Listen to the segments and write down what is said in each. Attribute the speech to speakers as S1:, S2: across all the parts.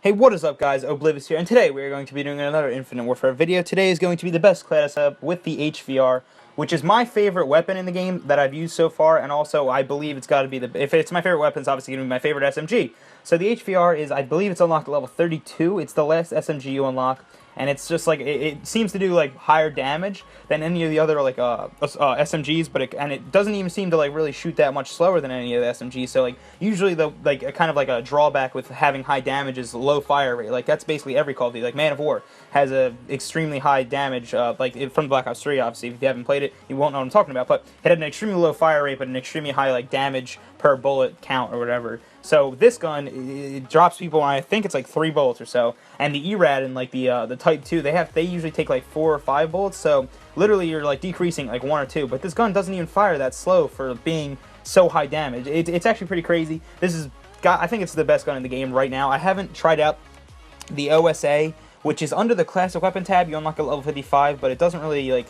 S1: Hey, what is up, guys? Oblivious here, and today we are going to be doing another Infinite Warfare video. Today is going to be the best class up with the HVR, which is my favorite weapon in the game that I've used so far, and also I believe it's got to be if it's my favorite weapon, it's obviously going to be my favorite SMG. So the HVR is, I believe it's unlocked at level 32. It's the last SMG you unlock, and it's just like it seems to do like higher damage than any of the other like SMGs, but it doesn't even seem to like really shoot that much slower than any of the SMGs. So like usually the kind of like a drawback with having high damage is low fire rate. Like that's basically every Call of Duty. Like Man of War has a extremely high damage. From Black Ops 3, obviously if you haven't played it, you won't know what I'm talking about. But it had an extremely low fire rate, but an extremely high like damage per bullet count or whatever. So this gun, it drops people, and I think it's like 3 bullets or so. And the ERAD and like the Type 2, they usually take like 4 or 5 bullets. So literally you're like decreasing like 1 or 2. But this gun doesn't even fire that slow for being so high damage. It's actually pretty crazy. I think it's the best gun in the game right now. I haven't tried out the OSA, which is under the classic weapon tab. You unlock at level 55, but it doesn't really like.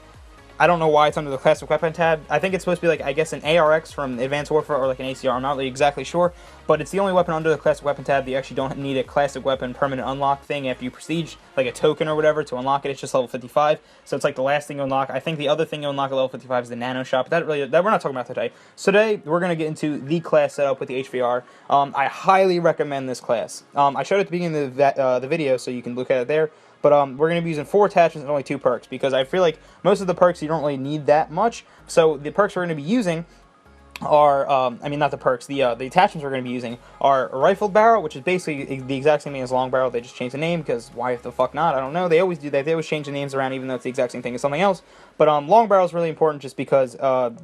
S1: I don't know why it's under the classic weapon tab. I think it's supposed to be like, I guess, an ARX from Advanced Warfare or like an ACR. I'm not really exactly sure, but it's the only weapon under the classic weapon tab that you actually don't need a classic weapon permanent unlock thing after you prestige, like a token or whatever to unlock it. It's just level 55, so it's like the last thing you unlock. I think the other thing you unlock at level 55 is the nano shot, but that we're not talking about today. So today we're gonna get into the class setup with the HVR. I highly recommend this class. I showed it at the beginning of the video, so you can look at it there. But we're going to be using 4 attachments and only 2 perks, because I feel like most of the perks you don't really need that much. So the perks we're going to be using are, not the perks, the attachments we're going to be using are a rifled barrel, which is basically the exact same thing as long barrel. They just changed the name, because why the fuck not? I don't know. They always do that. They always change the names around, even though it's the exact same thing as something else. But long barrel is really important just because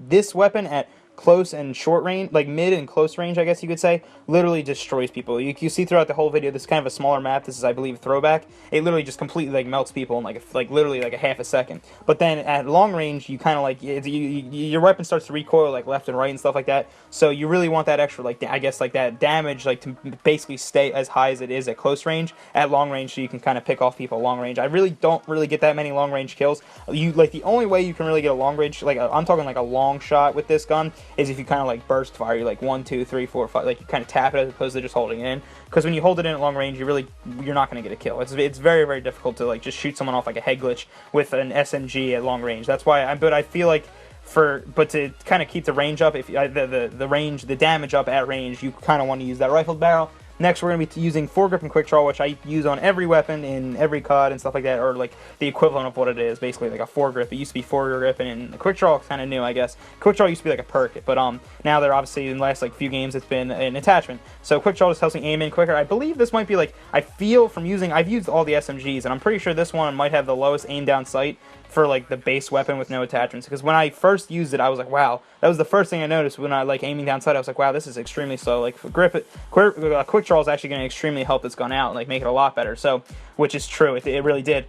S1: this weapon at close and short range, like mid and close range, I guess you could say, literally destroys people. You see throughout the whole video, this is kind of a smaller map. This is, I believe, throwback. It literally just completely like melts people in literally like a half a second. But then at long range, you kind of like your weapon starts to recoil like left and right and stuff like that. So you really want that extra I guess like that damage like to basically stay as high as it is at close range at long range, so you can kind of pick off people at long range. I really don't get that many long range kills. The only way you can really get a long range, I'm talking like a long shot with this gun, is if you kind of like burst fire. You like 1, 2, 3, 4, 5, like you kind of tap it as opposed to just holding it in. Because when you hold it in at long range, you're not going to get a kill. It's very, very difficult to like just shoot someone off like a head glitch with an SMG at long range. That's why but I feel like to kind of keep the range up, if the damage up at range, you kind of want to use that rifled barrel. Next, we're going to be using foregrip and quick draw, which I use on every weapon in every COD and stuff like that, or like the equivalent of what it is, basically like a foregrip. It used to be foregrip, and the quick draw is kind of new, I guess. Quick draw used to be like a perk, but now they're obviously in the last like few games it's been an attachment. So quick draw just helps me aim in quicker. I believe this might be like, I've used all the SMGs, and I'm pretty sure this one might have the lowest aim down sight for like the base weapon with no attachments, because when I first used it, I was like, wow, that was the first thing I noticed when I like aiming down sight. I was like, wow, this is extremely slow. Like quick draw is actually going to extremely help this gun out and like make it a lot better. So, which is true, it really did.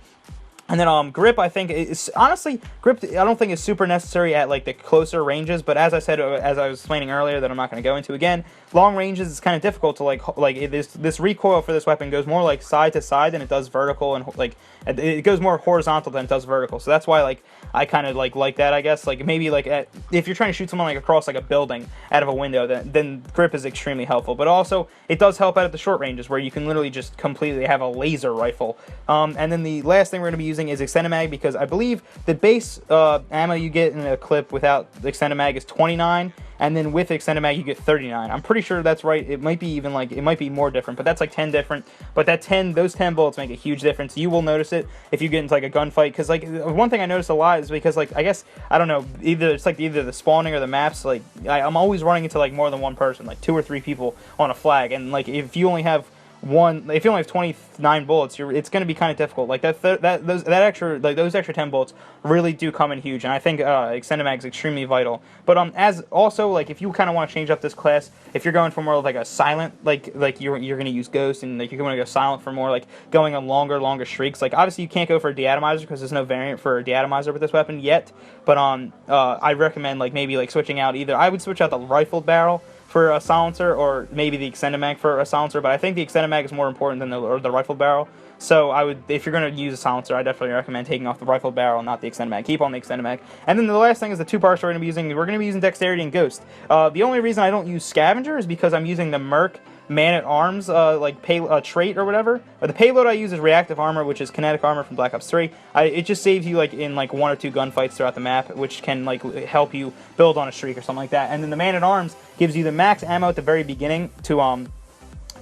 S1: And then grip, I think, is honestly, grip I don't think is super necessary at like the closer ranges, but as I said, as I was explaining earlier, that I'm not going to go into again, long ranges is kind of difficult to this recoil for this weapon goes more like side to side than it does vertical, and like it goes more horizontal than it does vertical. So that's why like I kind of like that, I guess. Like maybe like if you're trying to shoot someone like across like a building out of a window, then grip is extremely helpful. But also it does help out at the short ranges where you can literally just completely have a laser rifle. And then the last thing we're going to be using is extended mag, because I believe the base ammo you get in a clip without the extended mag is 29, and then with extended mag you get 39. I'm pretty sure that's right. It might be even like, it might be more different, but that's like 10 different. But those 10 bullets make a huge difference. You will notice it if you get into like a gunfight, because like one thing I notice a lot is because like, I guess, I don't know, either the spawning or the maps, like I'm always running into like more than one person, like 2 or 3 people on a flag, and like if you only have 29 bullets, it's going to be kind of difficult. Like those extra 10 bullets really do come in huge, and I think extended mag is extremely vital. But as also, like, if you kind of want to change up this class, if you're going for more of like a silent, like you're going to use ghost, and like you're going to go silent for more like going on longer streaks. Like obviously you can't go for a deatomizer because there's no variant for a deatomizer with this weapon yet. But I recommend like maybe like switching out I would switch out the rifled barrel for a silencer, or maybe the extended mag for a silencer, but I think the extended mag is more important than the rifle barrel. So if you're going to use a silencer, I definitely recommend taking off the rifle barrel, not the extended mag. Keep on the extended mag. And then the last thing is the 2 parts we're going to be using. We're going to be using dexterity and ghost. The only reason I don't use scavenger is because I'm using the Merc man-at-arms like trait or whatever. But the payload I use is reactive armor, which is kinetic armor from Black Ops 3. It just saves you like in like 1 or 2 gunfights throughout the map, which can like help you build on a streak or something like that. And then the man-at-arms gives you the max ammo at the very beginning to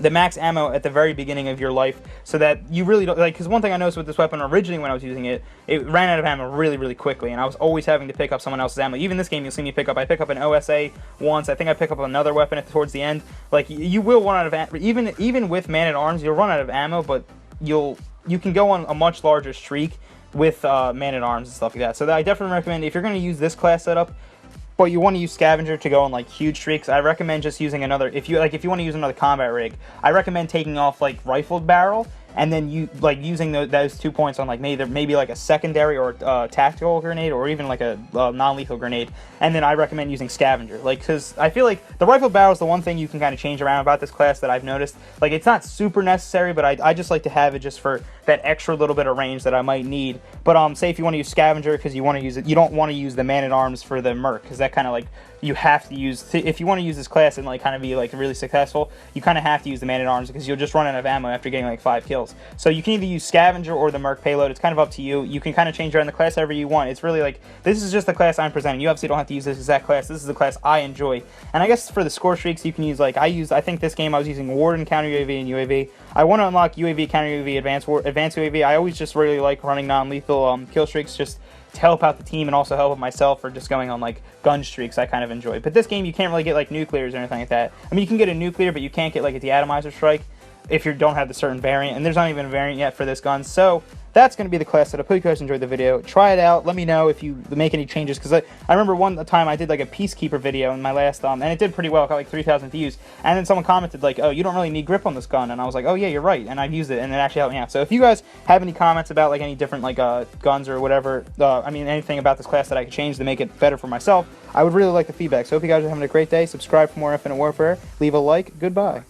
S1: the max ammo at the very beginning of your life, so that you really don't, like, because one thing I noticed with this weapon originally when I was using it, it ran out of ammo really, really quickly, and I was always having to pick up someone else's ammo. Even this game, you'll see me I pick up an OSA once, I think I pick up another weapon towards the end. Like, you will run out of ammo, even with man-at-arms, you'll run out of ammo, but you can go on a much larger streak with man-at-arms and stuff like that. So I definitely recommend, if you're going to use this class setup, but you want to use Scavenger to go on like huge streaks, I recommend just using another, if you want to use another combat rig, I recommend taking off like rifled barrel, and then you like using those 2 points on like maybe like a secondary or tactical grenade, or even like a non-lethal grenade. And then I recommend using Scavenger, like, because I feel like the rifled barrel is the one thing you can kind of change around about this class that I've noticed. Like, it's not super necessary, but I just like to have it just for that extra little bit of range that I might need. But say if you want to use Scavenger because you want to use it, you don't want to use the man-at-arms for the Merc, because that kind of like, you have to use, if you want to use this class and like kind of be like really successful, you kind of have to use the man-at-arms, because you'll just run out of ammo after getting like 5 kills. So you can either use Scavenger or the Merc payload. It's kind of up to you. You can kind of change around the class however you want. It's really like, this is just the class I'm presenting. You obviously don't have to use this exact class. This is the class I enjoy. And I guess for the score streaks, you can use like, I think this game I was using Warden, Counter UAV, and UAV. I want to unlock UAV, Counter UAV, Advanced UAV. I always just really like running non-lethal kill streaks, just to help out the team and also help out myself, for just going on like gun streaks I kind of enjoy. But this game, you can't really get like nuclears or anything like that. I mean, you can get a nuclear, but you can't get like a deatomizer strike if you don't have the certain variant, and there's not even a variant yet for this gun. So that's going to be the class setup. Hope you guys enjoyed the video. Try it out. Let me know if you make any changes, because I remember one time I did like a Peacekeeper video in my last, and it did pretty well. It got like 3,000 views, and then someone commented like, oh, you don't really need grip on this gun, and I was like, oh yeah, you're right, and I've used it, and it actually helped me out. So if you guys have any comments about like any different like guns or whatever, I mean anything about this class that I could change to make it better for myself, I would really like the feedback. So hope you guys are having a great day. Subscribe for more Infinite Warfare. Leave a like. Goodbye.